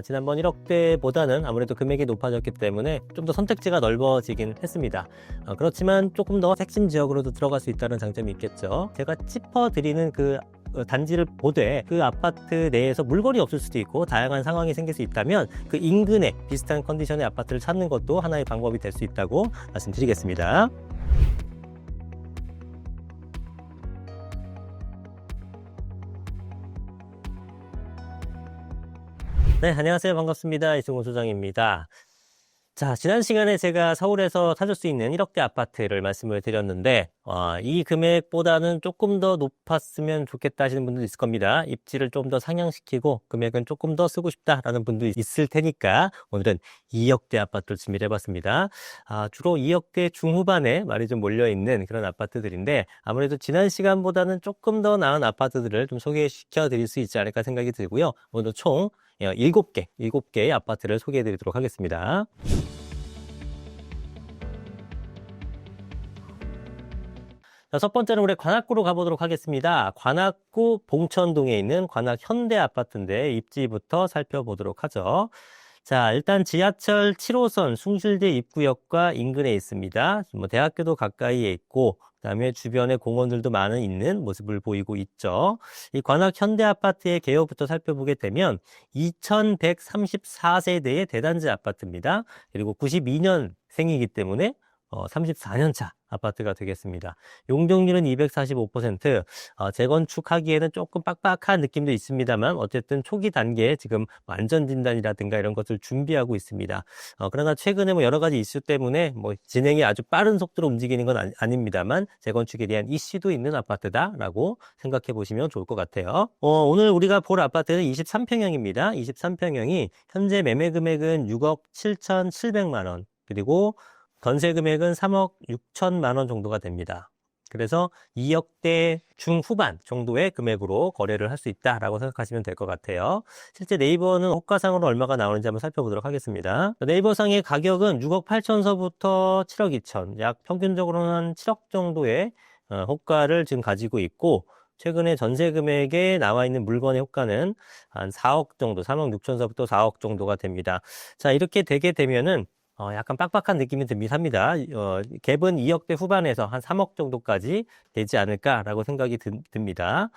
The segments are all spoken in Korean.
지난번 1억대보다는 아무래도 금액이 높아졌기 때문에 좀 더 선택지가 넓어지긴 했습니다. 그렇지만 조금 더 핵심 지역으로도 들어갈 수 있다는 장점이 있겠죠. 제가 짚어드리는 그 단지를 보되 그 아파트 내에서 물건이 없을 수도 있고 다양한 상황이 생길 수 있다면 그 인근에 비슷한 컨디션의 아파트를 찾는 것도 하나의 방법이 될 수 있다고 말씀드리겠습니다. 네, 안녕하세요. 반갑습니다. 이승훈 소장입니다. 자, 지난 시간에 제가 서울에서 찾을 수 있는 1억대 아파트를 말씀을 드렸는데 이 금액보다는 조금 더 높았으면 좋겠다 하시는 분도 있을 겁니다. 입지를 좀 더 상향시키고 금액은 조금 더 쓰고 싶다라는 분도 있을 테니까 오늘은 2억대 아파트를 준비를 해봤습니다. 주로 2억대 중후반에 말이 좀 몰려있는 그런 아파트들인데 아무래도 지난 시간보다는 조금 더 나은 아파트들을 좀 소개시켜 드릴 수 있지 않을까 생각이 들고요. 오늘 총 7개의 아파트를 소개해 드리도록 하겠습니다. 자, 첫 번째는 우리 관악구로 가보도록 하겠습니다. 관악구 봉천동에 있는 관악 현대 아파트인데 입지부터 살펴보도록 하죠. 자, 일단 지하철 7호선 숭실대 입구역과 인근에 있습니다. 대학교도 가까이에 있고 그다음에 주변에 공원들도 많은 있는 모습을 보이고 있죠. 이 관악 현대 아파트의 개요부터 살펴보게 되면 2134세대의 대단지 아파트입니다. 그리고 92년생이기 때문에 34년 차 아파트가 되겠습니다. 용적률은 245%, 재건축하기에는 조금 빡빡한 느낌도 있습니다만 어쨌든 초기 단계에 지금 완전 진단이라든가 이런 것을 준비하고 있습니다. 그러나 최근에 여러 가지 이슈 때문에 진행이 아주 빠른 속도로 움직이는 건 아닙니다만 재건축에 대한 이슈도 있는 아파트다라고 생각해 보시면 좋을 것 같아요. 오늘 우리가 볼 아파트는 23평형입니다. 23평형이 현재 매매 금액은 6억 7,700만 원, 그리고 전세 금액은 3억 6천만 원 정도가 됩니다. 그래서 2억대 중후반 정도의 금액으로 거래를 할 수 있다라고 생각하시면 될 것 같아요. 실제 네이버는 호가상으로 얼마가 나오는지 한번 살펴보도록 하겠습니다. 네이버상의 가격은 6억 8천서부터 7억 2천, 약 평균적으로는 한 7억 정도의 호가를 지금 가지고 있고 최근에 전세 금액에 나와 있는 물건의 호가는 한 4억 정도, 3억 6천서부터 4억 정도가 됩니다. 자, 이렇게 되게 되면은 약간 빡빡한 느낌이 듭니다. 갭은 2억대 후반에서 한 3억 정도까지 되지 않을까라고 생각이 듭니다.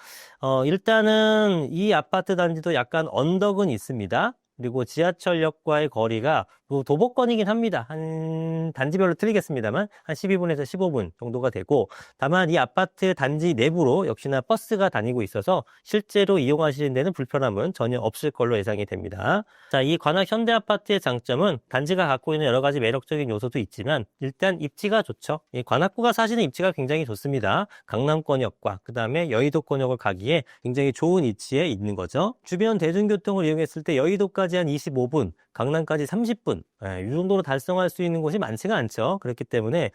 일단은 이 아파트 단지도 약간 언덕은 있습니다. 그리고 지하철역과의 거리가 도보권이긴 합니다. 한 단지별로 틀리겠습니다만 한 12분에서 15분 정도가 되고, 다만 이 아파트 단지 내부로 역시나 버스가 다니고 있어서 실제로 이용하시는 데는 불편함은 전혀 없을 걸로 예상이 됩니다. 자, 이 관악 현대 아파트의 장점은 단지가 갖고 있는 여러 가지 매력적인 요소도 있지만 일단 입지가 좋죠. 이 관악구가 사실은 입지가 굉장히 좋습니다. 강남권역과 그 다음에 여의도권역을 가기에 굉장히 좋은 위치에 있는 거죠. 주변 대중교통을 이용했을 때 여의도까지 한 25분, 강남까지 30분, 이 정도로 달성할 수 있는 곳이 많지가 않죠. 그렇기 때문에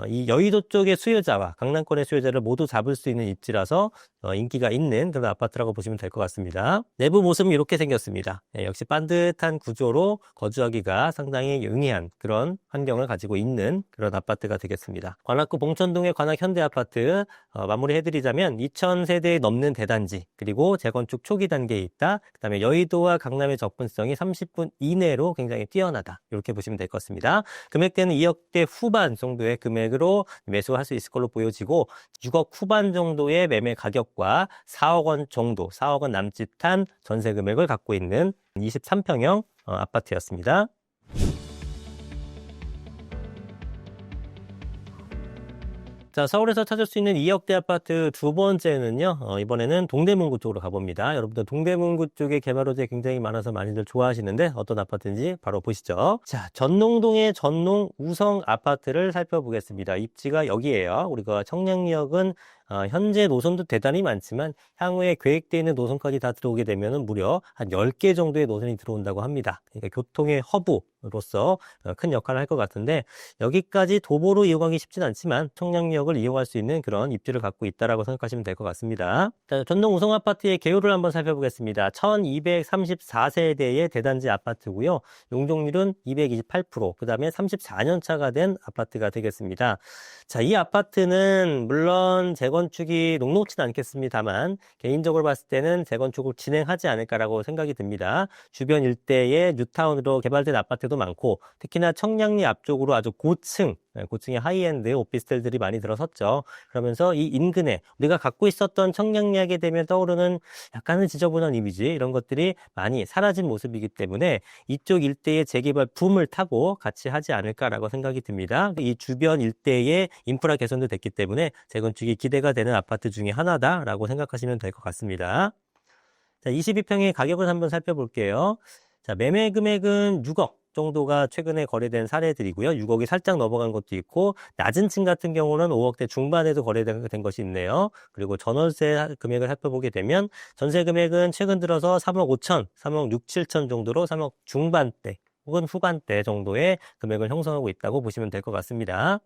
이 여의도 쪽의 수요자와 강남권의 수요자를 모두 잡을 수 있는 입지라서 인기가 있는 그런 아파트라고 보시면 될 것 같습니다. 내부 모습은 이렇게 생겼습니다. 역시 반듯한 구조로 거주하기가 상당히 용이한 그런 환경을 가지고 있는 그런 아파트가 되겠습니다. 관악구 봉천동의 관악 현대 아파트 마무리해드리자면 2,000세대에 넘는 대단지, 그리고 재건축 초기 단계에 있다. 그 다음에 여의도와 강남의 접근성이 30분 이내로 굉장히 뛰어나다. 이렇게 보시면 될 것 같습니다. 금액대는 2억대 후반 정도의 금액으로 매수할 수 있을 걸로 보여지고 6억 후반 정도의 매매 가격과 4억 원 정도, 4억 원 남짓한 전세 금액을 갖고 있는 23평형 아파트였습니다. 자, 서울에서 찾을 수 있는 2억대 아파트 두 번째는요, 이번에는 동대문구 쪽으로 가봅니다. 여러분들 동대문구 쪽에 개발 호재 굉장히 많아서 많이들 좋아하시는데 어떤 아파트인지 바로 보시죠. 자, 전농동의 전농 우성 아파트를 살펴보겠습니다. 입지가 여기에요. 우리가 청량리역은 현재 노선도 대단히 많지만 향후에 계획되어 있는 노선까지 다 들어오게 되면 무려 한 10개 정도의 노선이 들어온다고 합니다. 그러니까 교통의 허브로서 큰 역할을 할 것 같은데 여기까지 도보로 이용하기 쉽진 않지만 청량리역을 이용할 수 있는 그런 입지를 갖고 있다라고 생각하시면 될 것 같습니다. 자, 전동 우성 아파트의 개요를 한번 살펴보겠습니다. 1234세대의 대단지 아파트고요. 용적률은 228%, 그 다음에 34년 차가 된 아파트가 되겠습니다. 자, 이 아파트는 물론 재건 재건축이 녹록치는 않겠습니다만 개인적으로 봤을 때는 재건축을 진행하지 않을까라고 생각이 듭니다. 주변 일대에 뉴타운으로 개발된 아파트도 많고 특히나 청량리 앞쪽으로 아주 고층의 하이엔드 오피스텔들이 많이 들어섰죠. 그러면서 이 인근에 우리가 갖고 있었던 청량리 하게 되면 떠오르는 약간은 지저분한 이미지 이런 것들이 많이 사라진 모습이기 때문에 이쪽 일대의 재개발 붐을 타고 같이 하지 않을까라고 생각이 듭니다. 이 주변 일대의 인프라 개선도 됐기 때문에 재건축이 기대가 되는 아파트 중에 하나다라고 생각하시면 될 것 같습니다. 자, 22평의 가격을 한번 살펴볼게요. 자, 매매 금액은 6억 정도가 최근에 거래된 사례들이고요. 6억이 살짝 넘어간 것도 있고 낮은 층 같은 경우는 5억대 중반에도 거래된 것이 있네요. 그리고 전월세 금액을 살펴보게 되면 전세 금액은 최근 들어서 3억 5천, 3억 6, 7천 정도로 3억 중반대 혹은 후반대 정도의 금액을 형성하고 있다고 보시면 될 것 같습니다.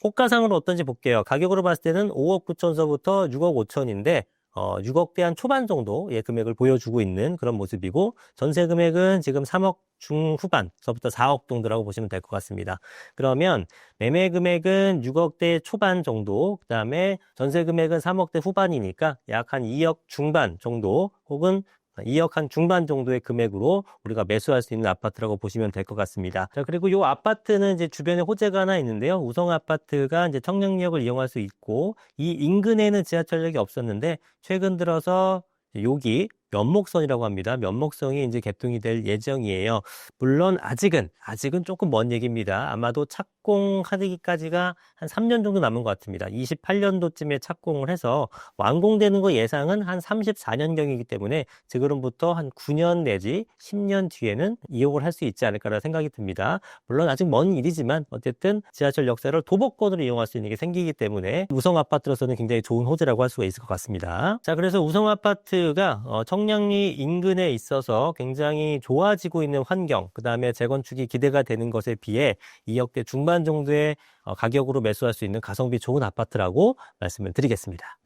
호가상으로 어떤지 볼게요. 가격으로 봤을 때는 5억 9천서부터 6억 5천인데 6억대 한 초반 정도의 금액을 보여주고 있는 그런 모습이고 전세 금액은 지금 3억 중후반서부터 4억 정도라고 보시면 될 것 같습니다. 그러면 매매 금액은 6억대 초반 정도, 그 다음에 전세 금액은 3억대 후반이니까 약 한 2억 중반 정도 혹은 2억 한 중반 정도의 금액으로 우리가 매수할 수 있는 아파트라고 보시면 될 것 같습니다. 자, 그리고 이 아파트는 이제 주변에 호재가 하나 있는데요. 우성 아파트가 이제 청량리역을 이용할 수 있고, 이 인근에는 지하철역이 없었는데, 최근 들어서 여기 면목선이라고 합니다. 면목선이 이제 개통이 될 예정이에요. 물론 아직은 조금 먼 얘기입니다. 아마도 착공하기까지가 한 3년 정도 남은 것 같습니다. 28년도쯤에 착공을 해서 완공되는 거 예상은 한 34년경이기 때문에 지금부터 한 9년 내지 10년 뒤에는 이용을 할 수 있지 않을까라는 생각이 듭니다. 물론 아직 먼 일이지만 어쨌든 지하철 역사를 도보권으로 이용할 수 있는 게 생기기 때문에 우성 아파트로서는 굉장히 좋은 호재라고 할 수가 있을 것 같습니다. 자, 그래서 우성 아파트가 청량리 인근에 있어서 굉장히 좋아지고 있는 환경, 그 다음에 재건축이 기대가 되는 것에 비해 2억대 중반 정도의 가격으로 매수할 수 있는 가성비 좋은 아파트라고 말씀을 드리겠습니다.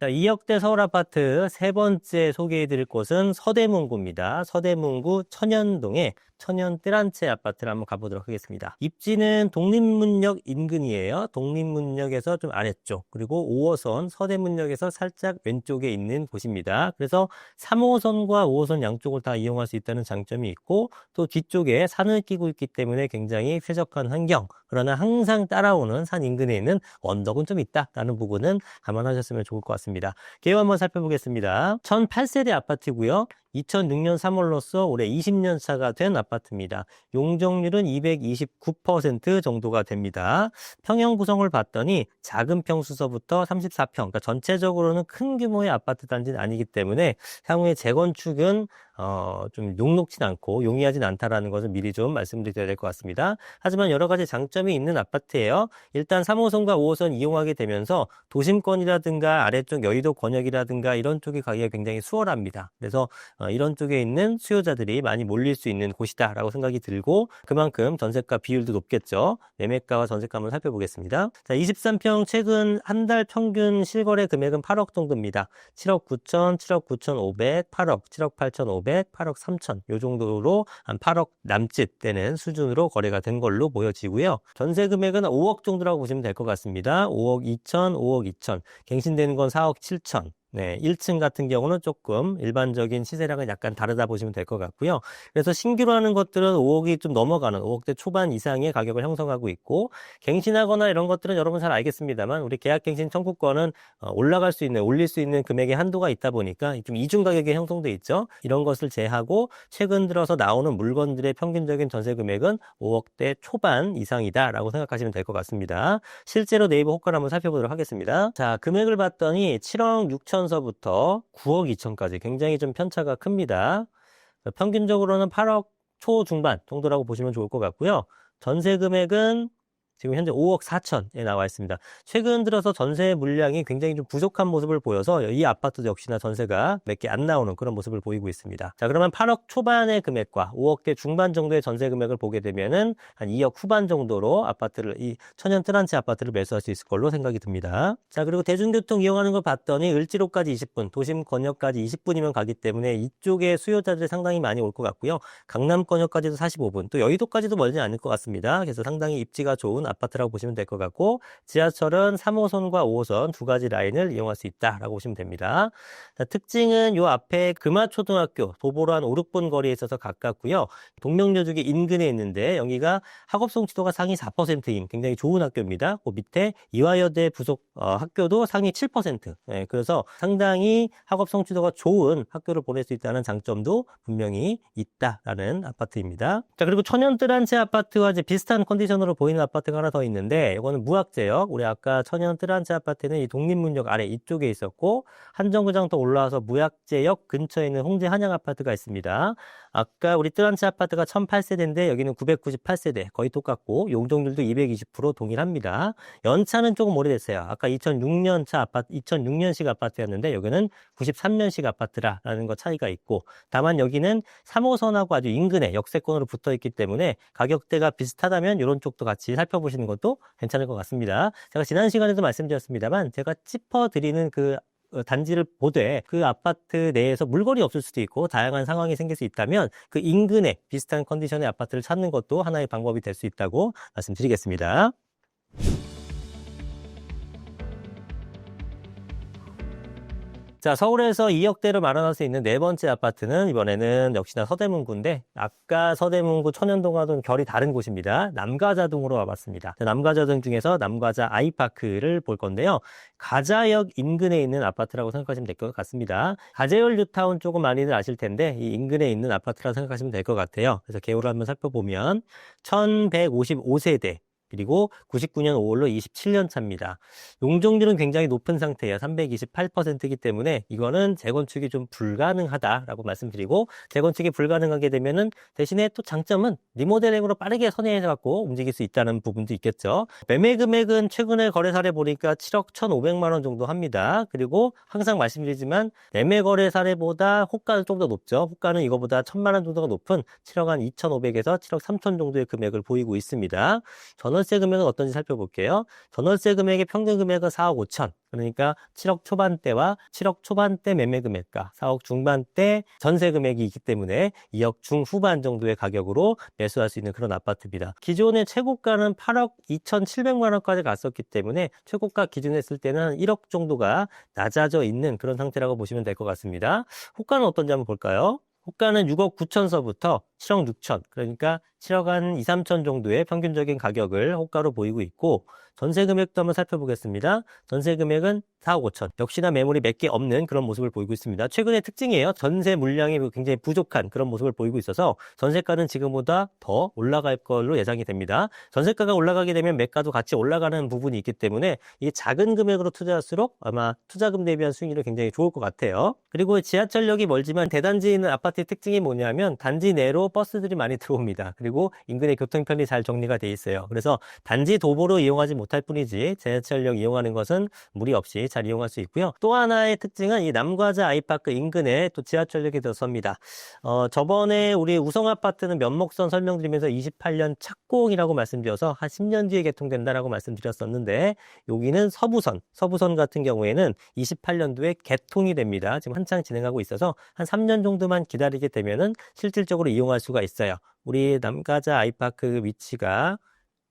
자, 2억대 서울 아파트 세 번째 소개해드릴 곳은 서대문구입니다. 서대문구 천연동의 천연 뜰한채 아파트를 한번 가보도록 하겠습니다. 입지는 독립문역 인근이에요. 독립문역에서 좀 아래쪽, 그리고 5호선 서대문역에서 살짝 왼쪽에 있는 곳입니다. 그래서 3호선과 5호선 양쪽을 다 이용할 수 있다는 장점이 있고 또 뒤쪽에 산을 끼고 있기 때문에 굉장히 쾌적한 환경, 그러나 항상 따라오는 산 인근에 있는 언덕은 좀 있다라는 부분은 감안하셨으면 좋을 것 같습니다. 개요 한번 살펴보겠습니다. 1008세대 아파트고요. 2006년 3월로서 올해 20년 차가 된 아파트입니다. 용적률은 229% 정도가 됩니다. 평형 구성을 봤더니 작은 평수서부터 34평, 그러니까 전체적으로는 큰 규모의 아파트 단지는 아니기 때문에 향후에 재건축은 좀 녹록진 않고 용이하진 않다라는 것을 미리 좀 말씀드려야 될 것 같습니다. 하지만 여러 가지 장점이 있는 아파트예요. 일단 3호선과 5호선 이용하게 되면서 도심권이라든가 아래쪽 여의도 권역이라든가 이런 쪽의 가기가 굉장히 수월합니다. 그래서 이런 쪽에 있는 수요자들이 많이 몰릴 수 있는 곳이다라고 생각이 들고 그만큼 전세가 비율도 높겠죠. 매매가와 전세가 한번 살펴보겠습니다. 자, 23평 최근 한 달 평균 실거래 금액은 8억 정도입니다. 7억 9천, 7억 9천5백, 8억, 7억 8천5백, 8억 3천 이 정도로 한 8억 남짓 되는 수준으로 거래가 된 걸로 보여지고요. 전세 금액은 5억 정도라고 보시면 될 것 같습니다. 5억 2천, 5억 2천, 갱신되는 건 4억 7천. 네, 1층 같은 경우는 조금 일반적인 시세랑은 약간 다르다 보시면 될 것 같고요. 그래서 신규로 하는 것들은 5억이 좀 넘어가는 5억대 초반 이상의 가격을 형성하고 있고 갱신하거나 이런 것들은 여러분 잘 알겠습니다만 우리 계약갱신 청구권은 올릴 수 있는 금액의 한도가 있다 보니까 좀 이중 가격이 형성돼 있죠. 이런 것을 제하고 최근 들어서 나오는 물건들의 평균적인 전세 금액은 5억대 초반 이상이다라고 생각하시면 될 것 같습니다. 실제로 네이버 호가를 한번 살펴보도록 하겠습니다. 자, 금액을 봤더니 7억 6천 서부터 9억 2천까지 굉장히 좀 편차가 큽니다. 평균적으로는 8억 초중반 정도라고 보시면 좋을 것 같고요. 전세 금액은 지금 현재 5억 4천에 나와 있습니다. 최근 들어서 전세 물량이 굉장히 좀 부족한 모습을 보여서 이 아파트도 역시나 전세가 몇 개 안 나오는 그런 모습을 보이고 있습니다. 자, 그러면 8억 초반의 금액과 5억대 중반 정도의 전세 금액을 보게 되면은 한 2억 후반 정도로 아파트를, 이 천연 뜨란치 아파트를 매수할 수 있을 걸로 생각이 듭니다. 자, 그리고 대중교통 이용하는 걸 봤더니 을지로까지 20분, 도심 권역까지 20분이면 가기 때문에 이쪽에 수요자들이 상당히 많이 올 것 같고요. 강남권역까지도 45분, 또 여의도까지도 멀지 않을 것 같습니다. 그래서 상당히 입지가 좋은 아파트라고 보시면 될 것 같고, 지하철은 3호선과 5호선 두 가지 라인을 이용할 수 있다라고 보시면 됩니다. 자, 특징은 요 앞에 금화초등학교 도보로 한 5, 6분 거리에 있어서 가깝고요. 동명여중이 인근에 있는데 여기가 학업 성취도가 상위 4%인 굉장히 좋은 학교입니다. 그 밑에 이화여대 부속 학교도 상위 7%. 네, 그래서 상당히 학업 성취도가 좋은 학교를 보낼 수 있다는 장점도 분명히 있다라는 아파트입니다. 자, 그리고 천연 뜨란치 아파트와 이제 비슷한 컨디션으로 보이는 아파트가 하나 더 있는데, 이거는 무학재역. 우리 아까 천연 뜨란치 아파트는 이 독립문역 아래 이쪽에 있었고, 한 정거장 더 올라와서 무학재역 근처에 있는 홍제 한양 아파트가 있습니다. 아까 우리 뜨란치 아파트가 1008세대인데 여기는 998세대, 거의 똑같고 용적률도 220% 동일합니다. 연차는 조금 오래됐어요. 아까 2006년차 아파트, 2006년식 아파트였는데 여기는 93년식 아파트라는 거 차이가 있고, 다만 여기는 3호선하고 아주 인근에 역세권으로 붙어 있기 때문에 가격대가 비슷하다면 이런 쪽도 같이 살펴보시는 것도 괜찮을 것 같습니다. 제가 지난 시간에도 말씀드렸습니다만, 제가 짚어드리는 그 단지를 보되 그 아파트 내에서 물건이 없을 수도 있고 다양한 상황이 생길 수 있다면 그 인근에 비슷한 컨디션의 아파트를 찾는 것도 하나의 방법이 될 수 있다고 말씀드리겠습니다. 자, 서울에서 2억대로 마련할 수 있는 네 번째 아파트는 이번에는 역시나 서대문구인데, 아까 서대문구 천연동화동 결이 다른 곳입니다. 남가자동으로 와봤습니다. 남가자동 중에서 남가자 아이파크를 볼 건데요. 가자역 인근에 있는 아파트라고 생각하시면 될 것 같습니다. 가재열 뉴타운 쪽은 많이들 아실 텐데 이 인근에 있는 아파트라고 생각하시면 될 것 같아요. 그래서 개요를 한번 살펴보면 1155세대, 그리고 99년 5월로 27년 차입니다. 용적률은 굉장히 높은 상태예요. 328%이기 때문에 이거는 재건축이 좀 불가능하다라고 말씀드리고, 재건축이 불가능하게 되면은 대신에 또 장점은 리모델링으로 빠르게 선회해서 갖고 움직일 수 있다는 부분도 있겠죠. 매매 금액은 최근에 거래 사례 보니까 7억 1,500만 원 정도 합니다. 그리고 항상 말씀드리지만 매매 거래 사례보다 호가는 좀 더 높죠. 호가는 이거보다 1,000만 원 정도가 높은 7억 한 2,500에서 7억 3천 정도의 금액을 보이고 있습니다. 전월세 금액은 어떤지 살펴볼게요. 전월세 금액의 평균 금액은 4억 5천. 그러니까 7억 초반대와 7억 초반대 매매 금액과 4억 중반대 전세 금액이 있기 때문에 2억 중후반 정도의 가격으로 매수할 수 있는 그런 아파트입니다. 기존의 최고가는 8억 2,700만 원까지 갔었기 때문에 최고가 기준에 했을 때는 1억 정도가 낮아져 있는 그런 상태라고 보시면 될 것 같습니다. 호가는 어떤지 한번 볼까요? 호가는 6억 9천서부터 7억 6천, 그러니까 7억 한 2, 3천 정도의 평균적인 가격을 호가로 보이고 있고, 전세 금액도 한번 살펴보겠습니다. 전세 금액은 4억 5천. 역시나 매물이 몇 개 없는 그런 모습을 보이고 있습니다. 최근의 특징이에요. 전세 물량이 굉장히 부족한 그런 모습을 보이고 있어서 전세가는 지금보다 더 올라갈 걸로 예상이 됩니다. 전세가가 올라가게 되면 매가도 같이 올라가는 부분이 있기 때문에 이 작은 금액으로 투자할수록 아마 투자금 대비한 수익률이 굉장히 좋을 것 같아요. 그리고 지하철역이 멀지만 대단지에 있는 아파트의 특징이 뭐냐면 단지 내로 버스들이 많이 들어옵니다. 그리고 인근의 교통편이 잘 정리가 돼 있어요. 그래서 단지 도보로 이용하지 못할 뿐이지 지하철역 이용하는 것은 무리 없이 잘 이용할 수 있고요. 또 하나의 특징은 이 남가자 아이파크 인근에 또 지하철역이 들어섭니다. 저번에 우리 우성아파트는 면목선 설명드리면서 28년 착공이라고 말씀드려서 한 10년 뒤에 개통된다라고 말씀드렸었는데, 여기는 서부선 같은 경우에는 28년도에 개통이 됩니다. 지금 한창 진행하고 있어서 한 3년 정도만 기다리게 되면은 실질적으로 이용할 수가 있어요. 우리 남가자 아이파크 위치가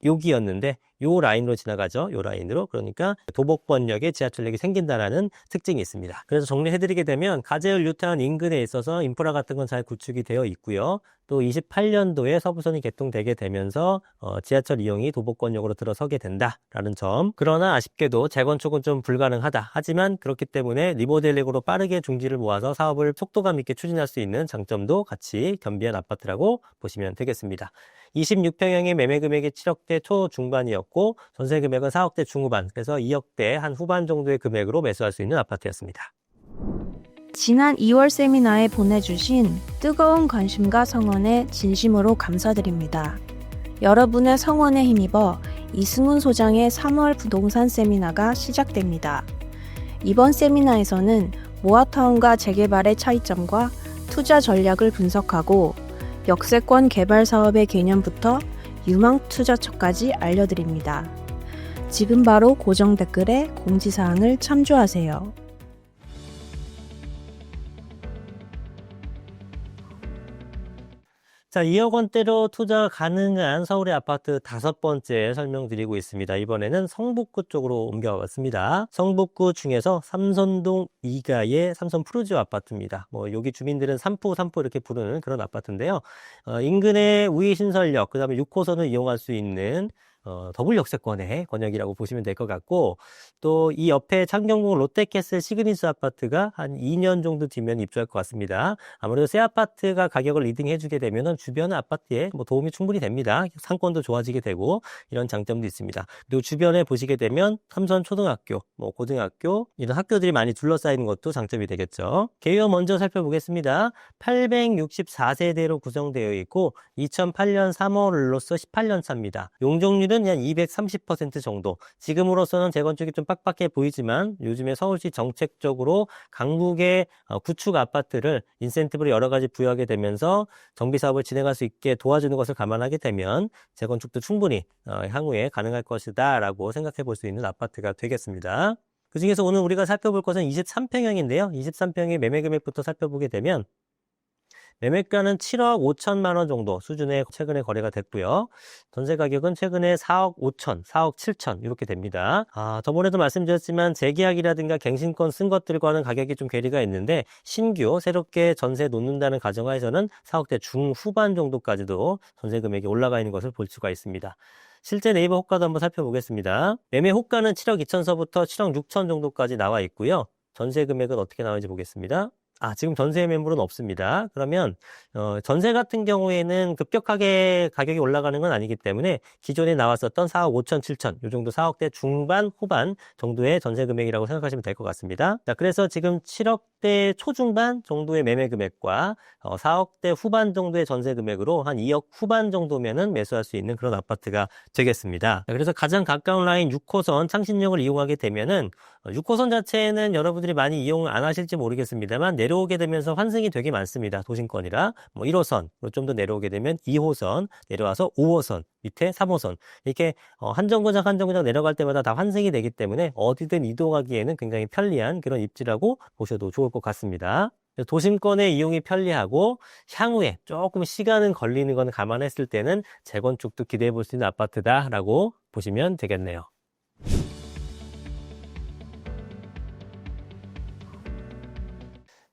여기였는데 요 라인으로 지나가죠. 요 라인으로. 그러니까 도복권역에 지하철역이 생긴다라는 특징이 있습니다. 그래서 정리해드리게 되면 가재열 뉴타운 인근에 있어서 인프라 같은 건 잘 구축이 되어 있고요. 또 28년도에 서부선이 개통되게 되면서 지하철 이용이 도복권역으로 들어서게 된다라는 점. 그러나 아쉽게도 재건축은 좀 불가능하다. 하지만 그렇기 때문에 리모델링으로 빠르게 중지를 모아서 사업을 속도감 있게 추진할 수 있는 장점도 같이 겸비한 아파트라고 보시면 되겠습니다. 26평형의 매매 금액이 7억대 초중반이었고 전세 금액은 4억대 중후반, 그래서 2억대 한 후반 정도의 금액으로 매수할 수 있는 아파트였습니다. 지난 2월 세미나에 보내주신 뜨거운 관심과 성원에 진심으로 감사드립니다. 여러분의 성원에 힘입어 이승훈 소장의 3월 부동산 세미나가 시작됩니다. 이번 세미나에서는 모아타운과 재개발의 차이점과 투자 전략을 분석하고 역세권 개발 사업의 개념부터 유망 투자처까지 알려드립니다. 지금 바로 고정 댓글에 공지사항을 참조하세요. 자, 2억 원대로 투자 가능한 서울의 아파트 5번째 설명드리고 있습니다. 이번에는 성북구 쪽으로 옮겨왔습니다. 성북구 중에서 삼선동 2가의 삼선 푸르지오 아파트입니다. 여기 주민들은 삼포 이렇게 부르는 그런 아파트인데요. 인근의 우이신설역, 그 다음에 6호선을 이용할 수 있는 더블 역세권의 권역이라고 보시면 될 것 같고, 또 이 옆에 창경궁 롯데캐슬 시그니스 아파트가 한 2년 정도 뒤면 입주할 것 같습니다. 아무래도 새 아파트가 가격을 리딩해주게 되면 주변 아파트에 도움이 충분히 됩니다. 상권도 좋아지게 되고 이런 장점도 있습니다. 그리고 주변에 보시게 되면 삼선 초등학교, 고등학교 이런 학교들이 많이 둘러싸이는 것도 장점이 되겠죠. 개요 먼저 살펴보겠습니다. 864세대로 구성되어 있고 2008년 3월로서 18년 차입니다. 용적률 한 230% 정도. 지금으로서는 재건축이 좀 빡빡해 보이지만 요즘에 서울시 정책적으로 강북의 구축 아파트를 인센티브를 여러 가지 부여하게 되면서 정비 사업을 진행할 수 있게 도와주는 것을 감안하게 되면 재건축도 충분히 향후에 가능할 것이다 라고 생각해 볼 수 있는 아파트가 되겠습니다. 그중에서 오늘 우리가 살펴볼 것은 23평형인데요. 23평의 매매 금액부터 살펴보게 되면 매매가는 7억 5천만 원 정도 수준의 최근에 거래가 됐고요. 전세 가격은 최근에 4억 5천, 4억 7천 이렇게 됩니다. 저번에도 말씀드렸지만 재계약이라든가 갱신권 쓴 것들과는 가격이 좀 괴리가 있는데 신규 새롭게 전세 놓는다는 가정하에서는 4억대 중후반 정도까지도 전세 금액이 올라가 있는 것을 볼 수가 있습니다. 실제 네이버 호가도 한번 살펴보겠습니다. 매매 호가는 7억 2천서부터 7억 6천 정도까지 나와 있고요. 전세 금액은 어떻게 나오는지 보겠습니다. 지금 전세 매물은 없습니다. 그러면 전세 같은 경우에는 급격하게 가격이 올라가는 건 아니기 때문에 기존에 나왔었던 4억 5천, 7천 이 정도 4억대 중반, 후반 정도의 전세 금액이라고 생각하시면 될 것 같습니다. 자, 그래서 지금 7억대 초중반 정도의 매매 금액과 4억대 후반 정도의 전세 금액으로 한 2억 후반 정도면은 매수할 수 있는 그런 아파트가 되겠습니다. 자, 그래서 가장 가까운 라인 6호선 창신역을 이용하게 되면은 6호선 자체는 여러분들이 많이 이용을 안 하실지 모르겠습니다만 내려오게 되면서 환승이 되게 많습니다. 도심권이라 1호선으로 좀 더 내려오게 되면 2호선 내려와서 5호선 밑에 3호선 이렇게 한 정거장 한 정거장 내려갈 때마다 다 환승이 되기 때문에 어디든 이동하기에는 굉장히 편리한 그런 입지라고 보셔도 좋을 것 같습니다. 도심권의 이용이 편리하고 향후에 조금 시간은 걸리는 건 감안했을 때는 재건축도 기대해 볼 수 있는 아파트다라고 보시면 되겠네요.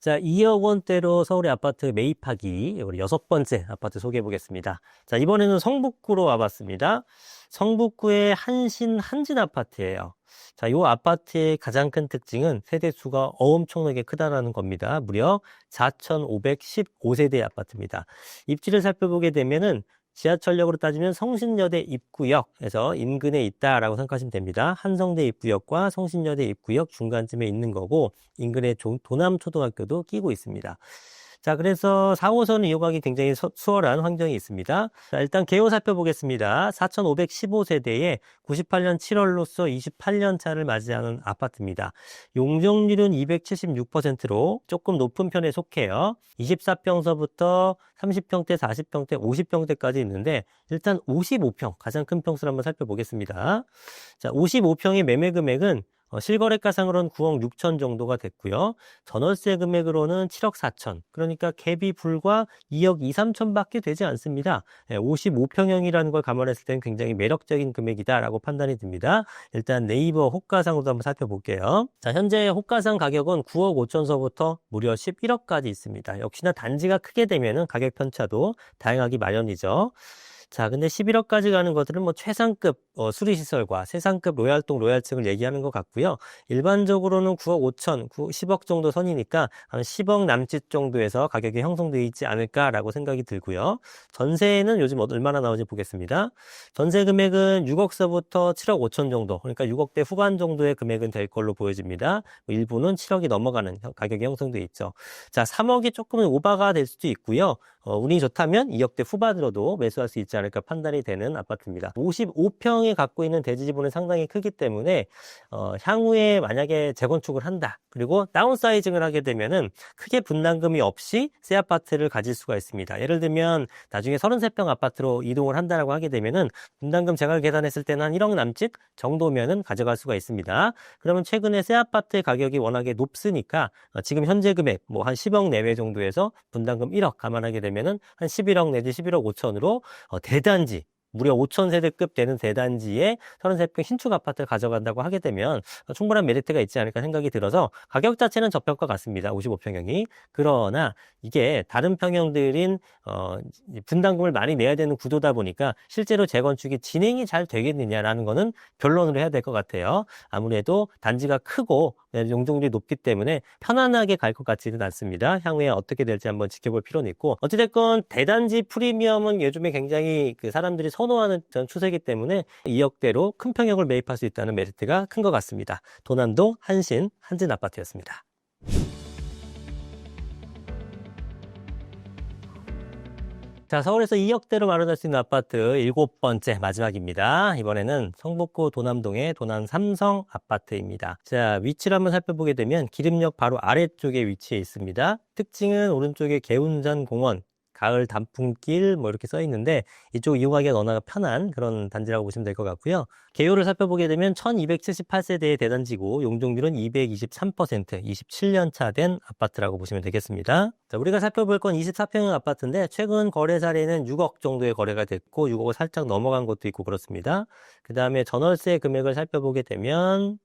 자, 2억 원대로 서울의 아파트 매입하기 우리 6번째 아파트 소개해 보겠습니다. 자, 이번에는 성북구로 와봤습니다. 성북구의 한진 아파트예요. 자, 이 아파트의 가장 큰 특징은 세대수가 엄청나게 크다라는 겁니다. 무려 4,515세대 아파트입니다. 입지를 살펴보게 되면은 지하철역으로 따지면 성신여대 입구역에서 인근에 있다라고 생각하시면 됩니다. 한성대 입구역과 성신여대 입구역 중간쯤에 있는 거고 인근에 도남초등학교도 끼고 있습니다. 자, 그래서 4호선을 이용하기 굉장히 수월한 환경이 있습니다. 자, 일단 개요 살펴보겠습니다. 4,515세대에 98년 7월로서 28년 차를 맞이하는 아파트입니다. 용적률은 276%로 조금 높은 편에 속해요. 24평서부터 30평대, 40평대, 50평대까지 있는데 일단 55평, 가장 큰 평수를 한번 살펴보겠습니다. 자, 55평의 매매 금액은 실거래가상으로는 9억 6천 정도가 됐고요. 전월세 금액으로는 7억 4천. 그러니까 갭이 불과 2억 2, 3천밖에 되지 않습니다. 55평형이라는 걸 감안했을 때는 굉장히 매력적인 금액이다라고 판단이 듭니다. 일단 네이버 호가상으로도 한번 살펴볼게요. 자, 현재 호가상 가격은 9억 5천서부터 무려 11억까지 있습니다. 역시나 단지가 크게 되면은 가격 편차도 다양하기 마련이죠. 자, 근데 11억까지 가는 것들은 최상급 수리시설과 최상급 로얄동 로얄층을 얘기하는 것 같고요. 일반적으로는 9억 5천, 10억 정도 선이니까 한 10억 남짓 정도에서 가격이 형성되어 있지 않을까라고 생각이 들고요. 전세는 요즘 얼마나 나오는지 보겠습니다. 전세 금액은 6억서부터 7억 5천 정도, 그러니까 6억대 후반 정도의 금액은 될 걸로 보여집니다. 일부는 7억이 넘어가는 가격이 형성되어 있죠. 자, 3억이 조금은 오바가 될 수도 있고요. 운이 좋다면 2억대 후반으로도 매수할 수 있지 않을까 판단이 되는 아파트입니다. 55평에 갖고 있는 대지 지분은 상당히 크기 때문에 향후에 만약에 재건축을 한다. 그리고 다운사이징을 하게 되면은 크게 분담금이 없이 새 아파트를 가질 수가 있습니다. 예를 들면 나중에 33평 아파트로 이동을 한다라고 하게 되면은 분담금 제가 계산했을 때는 한 1억 남짓 정도면은 가져갈 수가 있습니다. 그러면 최근에 새 아파트의 가격이 워낙에 높으니까 지금 현재 금액 뭐 한 10억 내외 정도에서 분담금 1억 감안하게 되면은 한 11억 내지 11억 5천으로 대단지 무려 5천 세대급 되는 대단지에 33평 신축 아파트를 가져간다고 하게 되면 충분한 메리트가 있지 않을까 생각이 들어서 가격 자체는 저평가 같습니다. 55평형이. 그러나 이게 다른 평형들인 분담금을 많이 내야 되는 구도다 보니까 실제로 재건축이 진행이 잘 되겠느냐라는 거는 변론을 해야 될 것 같아요. 아무래도 단지가 크고 용적률이 높기 때문에 편안하게 갈 것 같지는 않습니다. 향후에 어떻게 될지 한번 지켜볼 필요는 있고 어찌됐건 대단지 프리미엄은 요즘에 굉장히 사람들이 선호하는 추세이기 때문에 2억대로 큰 평형을 매입할 수 있다는 메리트가 큰 것 같습니다. 도남동 한신 아파트였습니다. 자, 서울에서 2억대로 마련할 수 있는 아파트 7번째 마지막입니다. 이번에는 성북구 도남동의 도남 삼성 아파트입니다. 자, 위치를 한번 살펴보게 되면 기름역 바로 아래쪽에 위치해 있습니다. 특징은 오른쪽에 개운전 공원, 가을 단풍길 뭐 이렇게 써 있는데 이쪽 이용하기가 너무나 편한 그런 단지라고 보시면 될 것 같고요. 개요를 살펴보게 되면 1278세대의 대단지고 용적률은 223%, 27년 차 된 아파트라고 보시면 되겠습니다. 자, 우리가 살펴볼 건 24평형 아파트인데 최근 거래 사례는 6억 정도의 거래가 됐고 6억을 살짝 넘어간 것도 있고 그렇습니다. 그 다음에 전월세 금액을 살펴보게 되면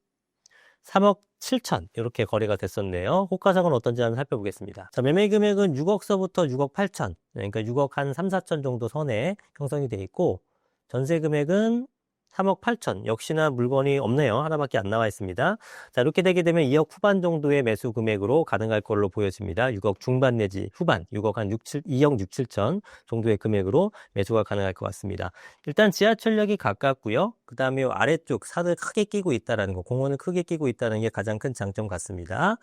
3억 7천 이렇게 거래가 됐었네요. 호가상은 어떤지 한번 살펴보겠습니다. 자, 매매 금액은 6억서부터 6억 8천, 그러니까 6억 한 3, 4천 정도 선에 형성이 돼 있고 전세 금액은 3억 8천, 역시나 물건이 없네요. 하나밖에 안 나와 있습니다. 자, 이렇게 되게 되면 2억 후반 정도의 매수 금액으로 가능할 걸로 보여집니다. 6억 중반 내지 후반, 6억 한 2억 6, 7천 정도의 금액으로 매수가 가능할 것 같습니다. 일단 지하철역이 가깝고요. 그 다음에 아래쪽 산을 크게 끼고 있다는 거, 공원을 크게 끼고 있다는 게 가장 큰 장점 같습니다.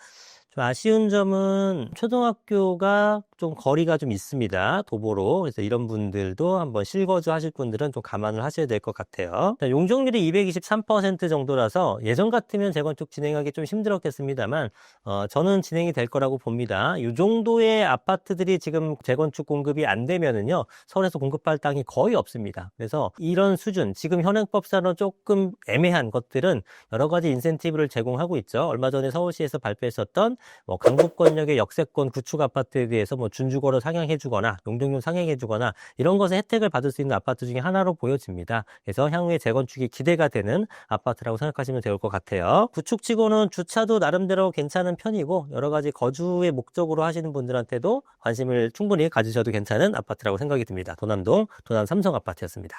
좀 아쉬운 점은 초등학교가 좀 거리가 좀 있습니다. 도보로. 그래서 이런 분들도 한번 실거주 하실 분들은 좀 감안을 하셔야 될 것 같아요. 용적률이 223% 정도라서 예전 같으면 재건축 진행하기 좀 힘들었겠습니다만 저는 진행이 될 거라고 봅니다. 이 정도의 아파트들이 지금 재건축 공급이 안 되면은요. 서울에서 공급할 땅이 거의 없습니다. 그래서 이런 수준, 지금 현행법상으로 조금 애매한 것들은 여러 가지 인센티브를 제공하고 있죠. 얼마 전에 서울시에서 발표했었던 강북권역의 역세권 구축 아파트에 대해서 준주거로 상향해주거나 용적률 상향해주거나 이런 것에 혜택을 받을 수 있는 아파트 중에 하나로 보여집니다. 그래서 향후에 재건축이 기대가 되는 아파트라고 생각하시면 좋을 것 같아요. 구축치고는 주차도 나름대로 괜찮은 편이고 여러 가지 거주의 목적으로 하시는 분들한테도 관심을 충분히 가지셔도 괜찮은 아파트라고 생각이 듭니다. 도남동 도남 삼성 아파트였습니다.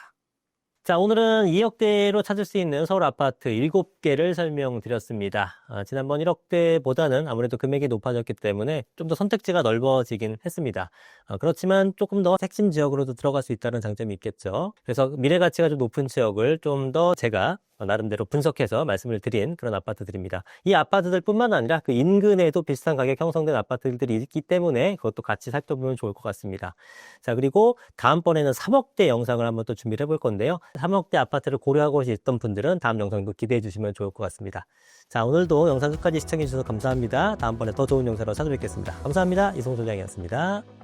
자, 오늘은 2억대로 찾을 수 있는 서울 아파트 7개를 설명드렸습니다. 지난번 1억대보다는 아무래도 금액이 높아졌기 때문에 좀 더 선택지가 넓어지긴 했습니다. 그렇지만 조금 더 핵심 지역으로도 들어갈 수 있다는 장점이 있겠죠. 그래서 미래 가치가 좀 높은 지역을 좀 더 제가 나름대로 분석해서 말씀을 드린 그런 아파트들입니다. 이 아파트들 뿐만 아니라 그 인근에도 비슷한 가격 형성된 아파트들이 있기 때문에 그것도 같이 살펴보면 좋을 것 같습니다. 자, 그리고 다음번에는 3억대 영상을 한번 또 준비를 해볼 건데요. 3억대 아파트를 고려하고 있던 분들은 다음 영상도 기대해 주시면 좋을 것 같습니다. 자, 오늘도 영상 끝까지 시청해 주셔서 감사합니다. 다음번에 더 좋은 영상으로 찾아뵙겠습니다. 감사합니다. 이성소장이었습니다.